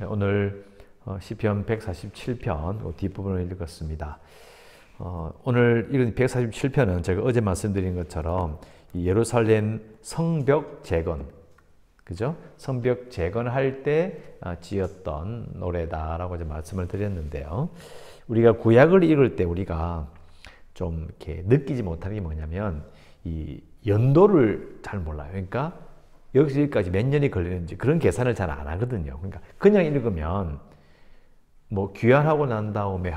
오늘 시편 147편 뒷부분을 읽었습니다. 오늘 읽은 147편은 제가 어제 말씀드린 것처럼 예루살렘 성벽 재건, 그죠? 성벽 재건할 때 지었던 노래다라고 이제 말씀을 드렸는데요. 우리가 구약을 읽을 때 우리가 좀 이렇게 느끼지 못하는 게 뭐냐면 이 연도를 잘 몰라요. 그러니까 여기서 여기까지 몇 년이 걸리는지 그런 계산을 잘 안 하거든요. 그러니까 그냥 읽으면 뭐 귀환하고 난 다음에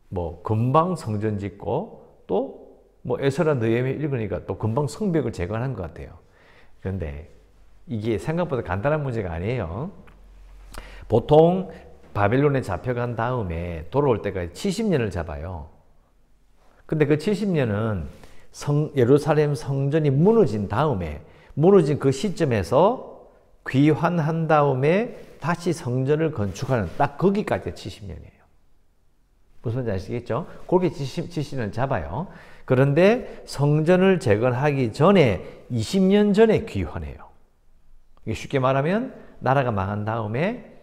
뭐 금방 성전 짓고 또 뭐 에스라 느헤미야 읽으니까 또 금방 성벽을 재건한 것 같아요. 그런데 이게 생각보다 간단한 문제가 아니에요. 보통 바벨론에 잡혀간 다음에 돌아올 때까지 70년을 잡아요. 근데 그 70년은 예루살렘 성전이 무너진 다음에, 무너진 그 시점에서 귀환한 다음에 다시 성전을 건축하는 딱 거기까지 70년이에요. 무슨 말인지 아시겠죠? 그렇게 70년을 잡아요. 그런데 성전을 재건하기 전에 20년 전에 귀환해요. 쉽게 말하면 나라가 망한 다음에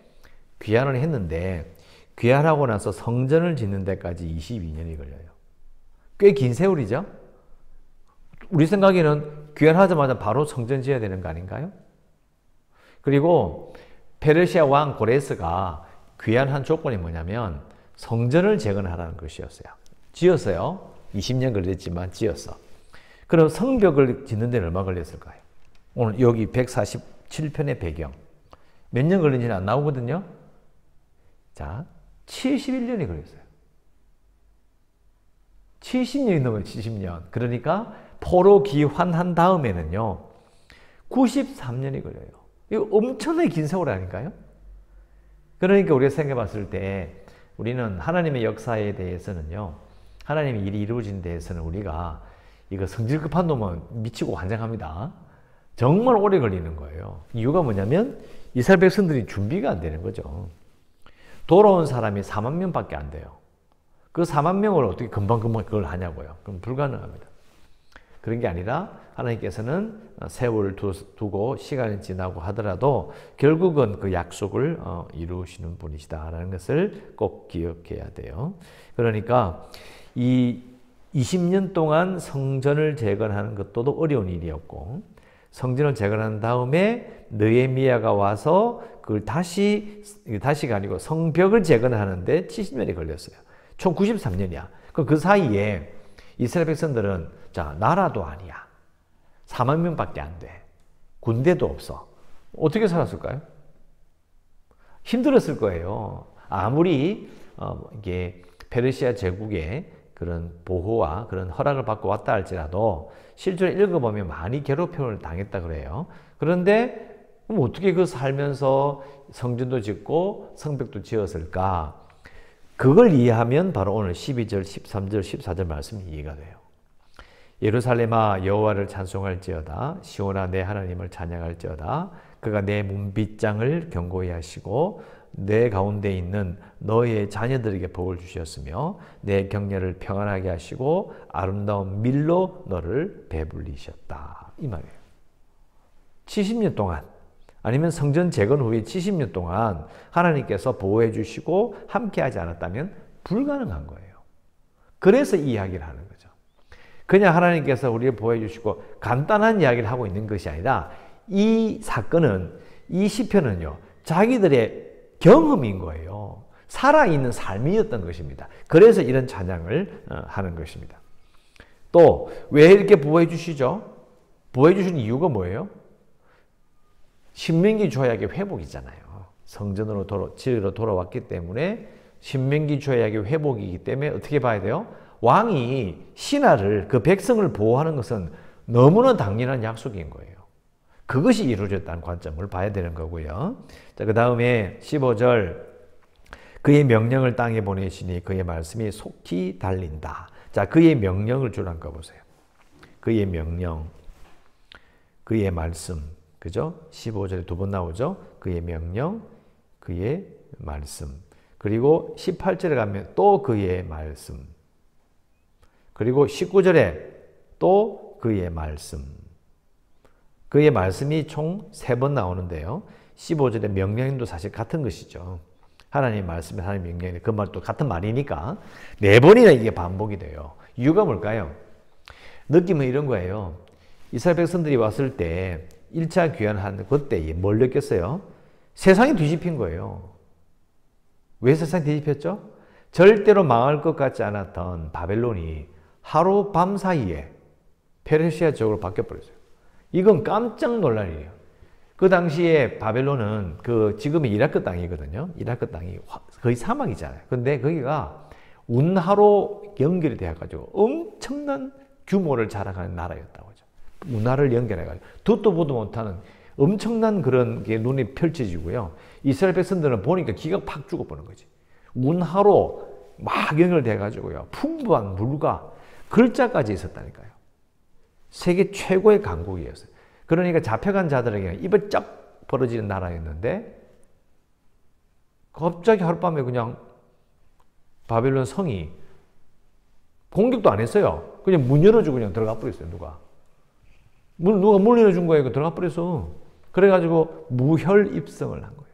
귀환을 했는데 귀환하고 나서 성전을 짓는 데까지 22년이 걸려요. 꽤 긴 세월이죠? 우리 생각에는 귀환하자마자 바로 성전 지어야 되는 거 아닌가요? 그리고 페르시아 왕 고레스가 귀환한 조건이 뭐냐면 성전을 재건하라는 것이었어요. 지었어요. 20년 걸렸지만 지었어. 그럼 성벽을 짓는 데는 얼마 걸렸을까요? 오늘 여기 147편의 배경. 몇 년 걸린지는 안 나오거든요. 자, 71년이 걸렸어요. 70년이 넘어요. 70년. 그러니까 포로 귀환한 다음에는요. 93년이 걸려요. 이거 엄청나게 긴 세월 아닌가요? 그러니까 우리가 생각해 봤을 때 우리는 하나님의 역사에 대해서는요. 하나님의 일이 이루어진 데에서는 우리가 이거 성질 급한 놈은 미치고 환장합니다. 정말 오래 걸리는 거예요. 이유가 뭐냐면 이스라엘 백성들이 준비가 안 되는 거죠. 돌아온 사람이 4만 명밖에 안 돼요. 그 4만 명을 어떻게 금방금방 그걸 하냐고요. 그럼 불가능합니다. 그런 게 아니라 하나님께서는 세월을 두고 시간이 지나고 하더라도 결국은 그 약속을 이루시는 분이시다라는 것을 꼭 기억해야 돼요. 그러니까 이 20년 동안 성전을 재건하는 것도 어려운 일이었고 성전을 재건한 다음에 느헤미야가 와서 그걸 다시가 아니고 성벽을 재건하는데 70년이 걸렸어요. 총 93년이야. 그럼 그 사이에 이스라엘 백성들은 자, 나라도 아니야. 4만 명밖에 안 돼. 군대도 없어. 어떻게 살았을까요? 힘들었을 거예요. 아무리 이게 페르시아 제국의 그런 보호와 그런 허락을 받고 왔다 할지라도 실제로 읽어보면 많이 괴롭힘을 당했다 그래요. 그런데 어떻게 그 살면서 성전도 짓고 성벽도 지었을까? 그걸 이해하면 바로 오늘 12절, 13절, 14절 말씀이 이해가 돼요. 예루살렘아 여호와를 찬송할지어다. 시온아 내 하나님을 찬양할지어다. 그가 내 문빗장을 견고히 하시고 내 가운데 있는 너의 자녀들에게 복을 주셨으며 내 경려를 평안하게 하시고 아름다운 밀로 너를 배불리셨다. 이 말이에요. 70년 동안 아니면 성전 재건 후에 70년 동안 하나님께서 보호해 주시고 함께하지 않았다면 불가능한 거예요. 그래서 이 이야기를 하는 거죠. 그냥 하나님께서 우리를 보호해 주시고 간단한 이야기를 하고 있는 것이 아니라 이 사건은, 이 시편은요, 자기들의 경험인 거예요. 살아있는 삶이었던 것입니다. 그래서 이런 찬양을 하는 것입니다. 또 왜 이렇게 보호해 주시죠? 보호해 주시는 이유가 뭐예요? 신명기 조약의 회복이잖아요. 성전으로 지으러 돌아왔기 때문에 신명기 조약의 회복이기 때문에 어떻게 봐야 돼요? 왕이 신하를, 그 백성을 보호하는 것은 너무나 당연한 약속인 거예요. 그것이 이루어졌다는 관점을 봐야 되는 거고요. 자, 그 다음에 15절 그의 명령을 땅에 보내시니 그의 말씀이 속히 달린다. 자, 그의 명령을 줄한가 보세요. 그의 명령, 그의 말씀, 그죠? 15절에 두 번 나오죠? 그의 명령, 그의 말씀. 그리고 18절에 가면 또 그의 말씀. 그리고 19절에 또 그의 말씀. 그의 말씀이 총 3번 나오는데요. 15절의 명령도 사실 같은 것이죠. 하나님 말씀이 하나님 명령이 그 말도 같은 말이니까 4번이나 이게 반복이 돼요. 이유가 뭘까요? 느낌은 이런 거예요. 이스라엘 백성들이 왔을 때 1차 귀환한 그때 뭘 느꼈어요? 세상이 뒤집힌 거예요. 왜 세상이 뒤집혔죠? 절대로 망할 것 같지 않았던 바벨론이 하루 밤 사이에 페르시아 쪽으로 바뀌어버렸어요. 이건 깜짝 놀랄 일이에요. 그 당시에 바벨론은 지금의 이라크 땅이거든요. 이라크 땅이 거의 사막이잖아요. 근데 거기가 운하로 연결이 되어가지고 엄청난 규모를 자랑하는 나라였다고 하죠. 운하를 연결해가지고 듣도 보도 못하는 엄청난 그런 게 눈에 펼쳐지고요. 이스라엘 백성들은 보니까 기가 팍 죽어버는 거지. 운하로 막 연결돼가지고요. 풍부한 물과 글자까지 있었다니까요. 세계 최고의 강국이었어요. 그러니까 잡혀간 자들에게 입을 쫙 벌어지는 나라였는데 갑자기 하룻밤에 그냥 바벨론 성이 공격도 안 했어요. 그냥 문 열어주고 그냥 들어가 버렸어요. 누가 문 열어준 거예요. 들어가 버렸어. 그래가지고 무혈입성을 한 거예요.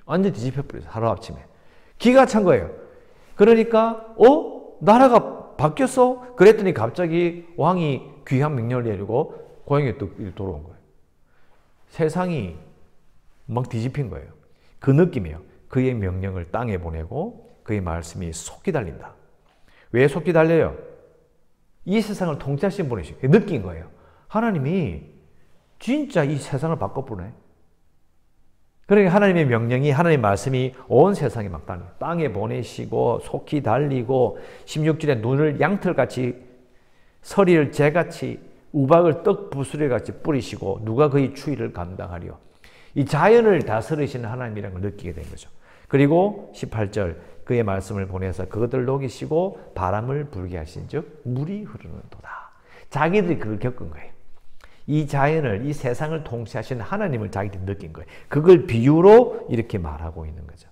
완전 뒤집혀 버렸어요. 하루아침에. 기가 찬 거예요. 그러니까 나라가 바뀌었어? 그랬더니 갑자기 왕이 귀환 명령을 내리고 고향에 또 돌아온 거예요. 세상이 막 뒤집힌 거예요. 그 느낌이에요. 그의 명령을 땅에 보내고 그의 말씀이 속히 달린다. 왜 속히 달려요? 이 세상을 통치하신 분이시고 느낀 거예요. 하나님이 진짜 이 세상을 바꿔보네. 그러니까 하나님의 명령이 하나님의 말씀이 온 세상에 막 달려요. 땅에 보내시고 속히 달리고 16절에 눈을 양털같이 서리를 재같이 우박을 떡 부스레같이 뿌리시고 누가 그의 추위를 감당하리요. 이 자연을 다스리시는 하나님이라는 걸 느끼게 된 거죠. 그리고 18절 그의 말씀을 보내서 그것들을 녹이시고 바람을 불게 하신 즉 물이 흐르는 도다. 자기들이 그걸 겪은 거예요. 이 자연을 이 세상을 통치하시는 하나님을 자기들이 느낀 거예요. 그걸 비유로 이렇게 말하고 있는 거죠.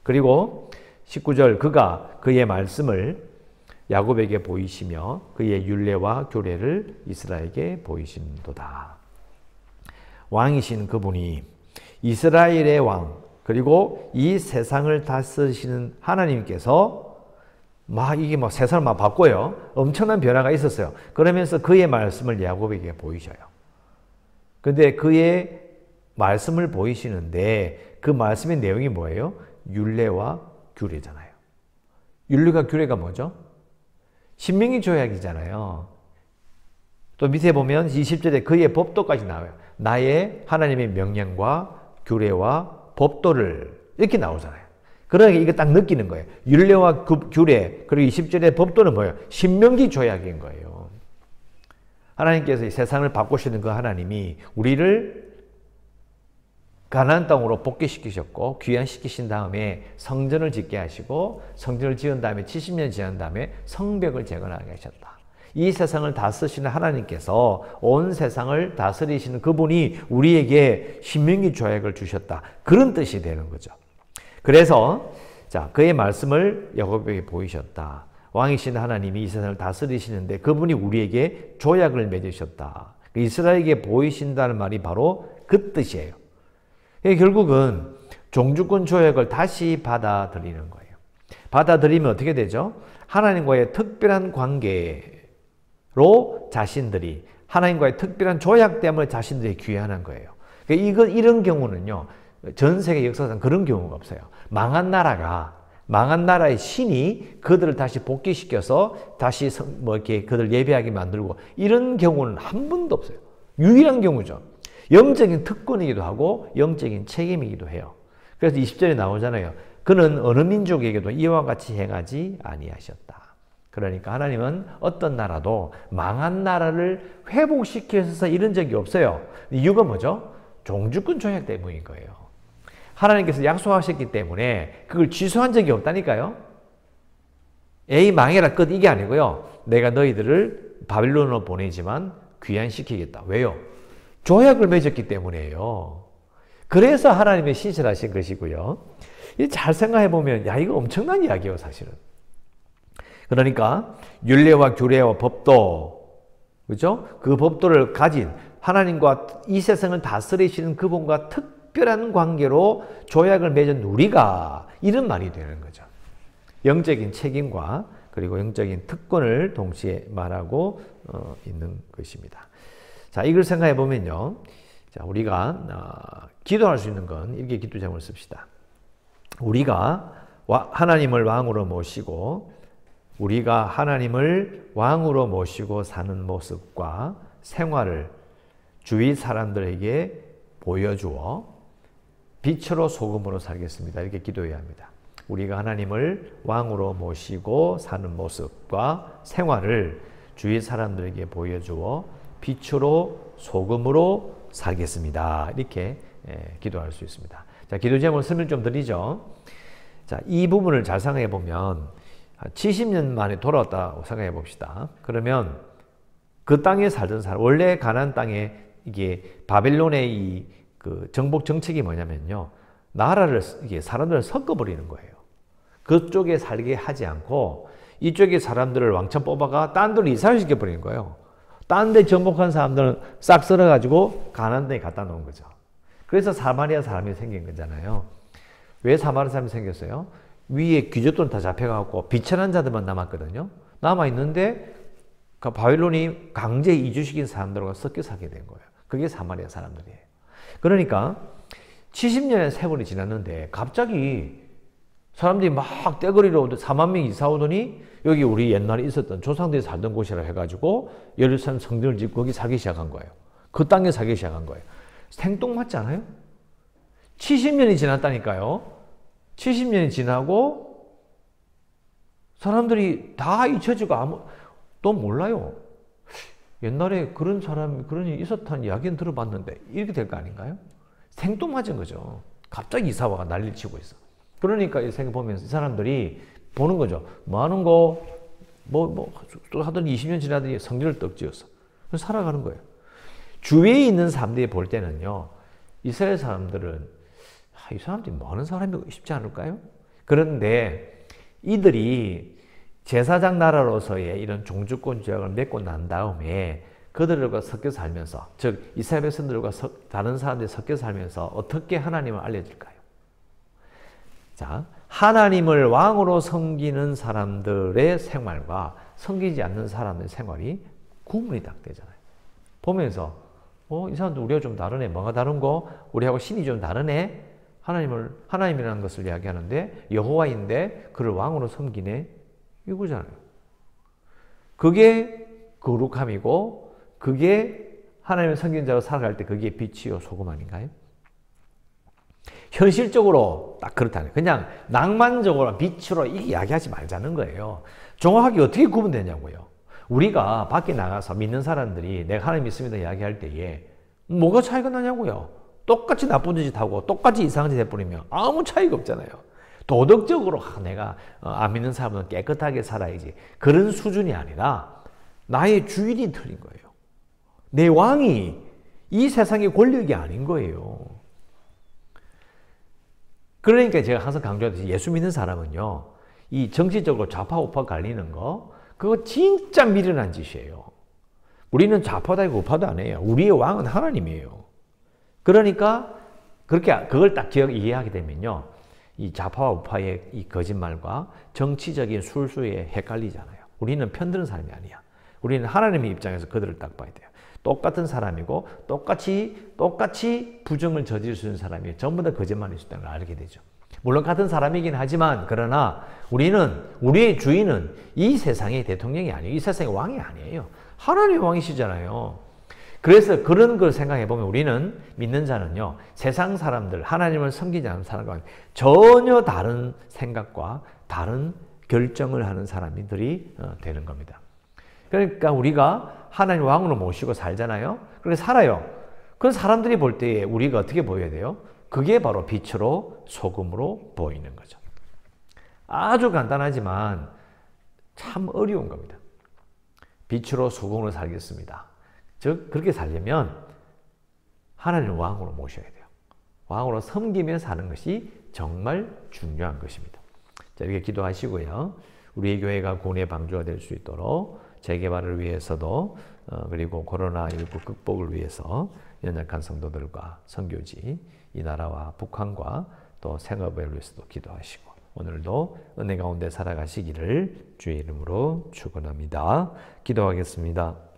그리고 19절 그가 그의 말씀을 야곱에게 보이시며 그의 율례와 규례를 이스라엘에게 보이신도다. 왕이신 그분이 이스라엘의 왕 그리고 이 세상을 다스리시는 하나님께서 이게 세상을 막 바꿔요. 엄청난 변화가 있었어요. 그러면서 그의 말씀을 야곱에게 보이셔요. 근데 그의 말씀을 보이시는데 그 말씀의 내용이 뭐예요? 율례와 규례잖아요. 율례와 규례가 뭐죠? 신명기 조약이잖아요. 또 밑에 보면 20절에 그의 법도까지 나와요. 나의 하나님의 명령과 규례와 법도를 이렇게 나오잖아요. 그러니까 이거 딱 느끼는 거예요. 율례와 규례 그리고 20절의 법도는 뭐예요? 신명기 조약인 거예요. 하나님께서 이 세상을 바꾸시는 그 하나님이 우리를 가나안 땅으로 복귀시키셨고 귀환시키신 다음에 성전을 짓게 하시고 성전을 지은 다음에 70년 지난 다음에 성벽을 재건하게 하셨다. 이 세상을 다스리시는 하나님께서 온 세상을 다스리시는 그분이 우리에게 신명기 조약을 주셨다. 그런 뜻이 되는 거죠. 그래서 그의 말씀을 야곱에게 보이셨다. 왕이신 하나님이 이 세상을 다스리시는데 그분이 우리에게 조약을 맺으셨다. 이스라엘에게 보이신다는 말이 바로 그 뜻이에요. 결국은 종주권 조약을 다시 받아들이는 거예요. 받아들이면 어떻게 되죠? 하나님과의 특별한 관계로 자신들이 하나님과의 특별한 조약 때문에 자신들이 귀환한 거예요. 이런 경우는요. 전 세계 역사상 그런 경우가 없어요. 망한 나라의 신이 그들을 다시 복귀시켜서 다시 이렇게 그들 예배하게 만들고 이런 경우는 한 번도 없어요. 유일한 경우죠. 영적인 특권이기도 하고 영적인 책임이기도 해요. 그래서 20절에 나오잖아요. 그는 어느 민족에게도 이와 같이 행하지 아니하셨다. 그러니까 하나님은 어떤 나라도 망한 나라를 회복시켜서 이런 적이 없어요. 이유가 뭐죠? 종주권 조약 때문인 거예요. 하나님께서 약속하셨기 때문에 그걸 취소한 적이 없다니까요. 에이 망해라 끝 이게 아니고요. 내가 너희들을 바빌론으로 보내지만 귀환시키겠다. 왜요? 조약을 맺었기 때문에요. 그래서 하나님의 신실하신 것이고요. 잘 생각해 보면 이거 엄청난 이야기예요, 사실은. 그러니까 율례와 규례와 법도, 그죠? 그 법도를 가진 하나님과 이 세상을 다스리시는 그분과 특별한 관계로 조약을 맺은 우리가 이런 말이 되는 거죠. 영적인 책임과 그리고 영적인 특권을 동시에 말하고 있는 것입니다. 자, 이걸 생각해 보면요. 자, 우리가 기도할 수 있는 건 이렇게 기도 제목을 씁시다. 우리가 하나님을 왕으로 모시고 우리가 하나님을 왕으로 모시고 사는 모습과 생활을 주위 사람들에게 보여주어 빛으로 소금으로 살겠습니다. 이렇게 기도해야 합니다. 우리가 하나님을 왕으로 모시고 사는 모습과 생활을 주위 사람들에게 보여주어 빛으로 소금으로 살겠습니다. 이렇게 기도할 수 있습니다. 자, 기도 제목을 설명 좀 드리죠. 자, 이 부분을 잘 생각해 보면 70년 만에 돌아왔다고 생각해 봅시다. 그러면 그 땅에 살던 사람, 원래 가나안 땅에 이게 바벨론의 이 그 정복 정책이 뭐냐면요. 나라를, 이게 사람들을 섞어버리는 거예요. 그쪽에 살게 하지 않고 이쪽에 사람들을 왕창 뽑아가 딴 데로 이사를 시켜버리는 거예요. 딴 데 정복한 사람들은 싹 썰어가지고 가나안 땅에 갖다 놓은 거죠. 그래서 사마리아 사람이 생긴 거잖아요. 왜 사마리아 사람이 생겼어요? 위에 귀족들은 다 잡혀가고 비천한 자들만 남았거든요. 남아있는데 그 바빌론이 강제 이주시킨 사람들과 섞여 살게 된 거예요. 그게 사마리아 사람들이에요. 그러니까 70년의 세월이 지났는데 갑자기 사람들이 막 떼거리로 4만 명 이사 오더니 여기 우리 옛날에 있었던 조상들이 살던 곳이라 해가지고 예루살렘 성전을 짓고 거기 살기 시작한 거예요. 그 땅에 살기 시작한 거예요. 생뚱맞지 않아요? 70년이 지났다니까요. 70년이 지나고 사람들이 다 잊혀지고 또 몰라요. 옛날에 그런 사람, 그런 일이 있었다는 이야기는 들어봤는데 이렇게 될 거 아닌가요? 생뚱맞은 거죠. 갑자기 이사와가 난리를 치고 있어. 그러니까 생각해보면서 이 사람들이 보는 거죠. 뭐 하는 거, 또 하더니 20년 지나더니 성전을 떡 지었어. 그래서 살아가는 거예요. 주위에 있는 사람들이 볼 때는요, 이스라엘 사람들은, 이 사람들이 뭐 하는 사람이 쉽지 않을까요? 그런데 이들이 제사장 나라로서의 이런 종주권 조약을 맺고 난 다음에 그들과 섞여 살면서, 즉 이스라엘 백성들과 다른 사람들이 섞여 살면서 어떻게 하나님을 알려줄까요? 자, 하나님을 왕으로 섬기는 사람들의 생활과 섬기지 않는 사람들의 생활이 구분이 딱 되잖아요. 보면서 이 사람들 우리가 좀 다르네. 뭐가 다른 거? 우리하고 신이 좀 다르네. 하나님이라는 것을 이야기하는데 여호와인데 그를 왕으로 섬기네. 이거잖아요. 그게 거룩함이고 그게 하나님을 섬기는 자로 살아갈 때 그게 빛이요 소금 아닌가요? 현실적으로 딱 그렇다는 그냥 낭만적으로 빛으로 이야기하지 말자는 거예요. 정확하게 어떻게 구분되냐고요. 우리가 밖에 나가서 믿는 사람들이 내가 하나님 믿습니다 이야기할 때에 뭐가 차이가 나냐고요. 똑같이 나쁜 짓 하고 똑같이 이상한 짓 해버리면 아무 차이가 없잖아요. 도덕적으로 내가 안 믿는 사람은 깨끗하게 살아야지. 그런 수준이 아니라 나의 주인이 틀린 거예요. 내 왕이 이 세상의 권력이 아닌 거예요. 그러니까 제가 항상 강조하듯이 예수 믿는 사람은요. 이 정치적으로 좌파 우파 갈리는 거 그거 진짜 미련한 짓이에요. 우리는 좌파도 아니고 우파도 아니에요. 우리의 왕은 하나님이에요. 그러니까 그걸 딱 이해하게 되면요. 이 좌파와 우파의 이 거짓말과 정치적인 술수에 헷갈리잖아요. 우리는 편드는 사람이 아니야. 우리는 하나님의 입장에서 그들을 딱 봐야 돼요. 똑같은 사람이고 똑같이 부정을 저지를 수 있는 사람이 전부 다 거짓말일 수 있다는 걸 알게 되죠. 물론 같은 사람이긴 하지만 그러나 우리의 주인은 이 세상의 대통령이 아니에요. 이 세상의 왕이 아니에요. 하나님의 왕이시잖아요. 그래서 그런 걸 생각해 보면 우리는 믿는 자는요. 세상 사람들, 하나님을 섬기지 않는 사람과 전혀 다른 생각과 다른 결정을 하는 사람들이 되는 겁니다. 그러니까 우리가 하나님 왕으로 모시고 살잖아요. 그렇게 살아요. 그런 사람들이 볼 때 우리가 어떻게 보여야 돼요? 그게 바로 빛으로 소금으로 보이는 거죠. 아주 간단하지만 참 어려운 겁니다. 빛으로 소금으로 살겠습니다. 즉 그렇게 살려면 하나님을 왕으로 모셔야 돼요. 왕으로 섬기며 사는 것이 정말 중요한 것입니다. 자, 이렇게 기도하시고요. 우리의 교회가 구원의 방주가 될 수 있도록 재개발을 위해서도 그리고 코로나19 극복을 위해서 연약한 성도들과 선교지 이 나라와 북한과 또 생업을 위해서도 기도하시고 오늘도 은혜 가운데 살아가시기를 주의 이름으로 축원합니다. 기도하겠습니다.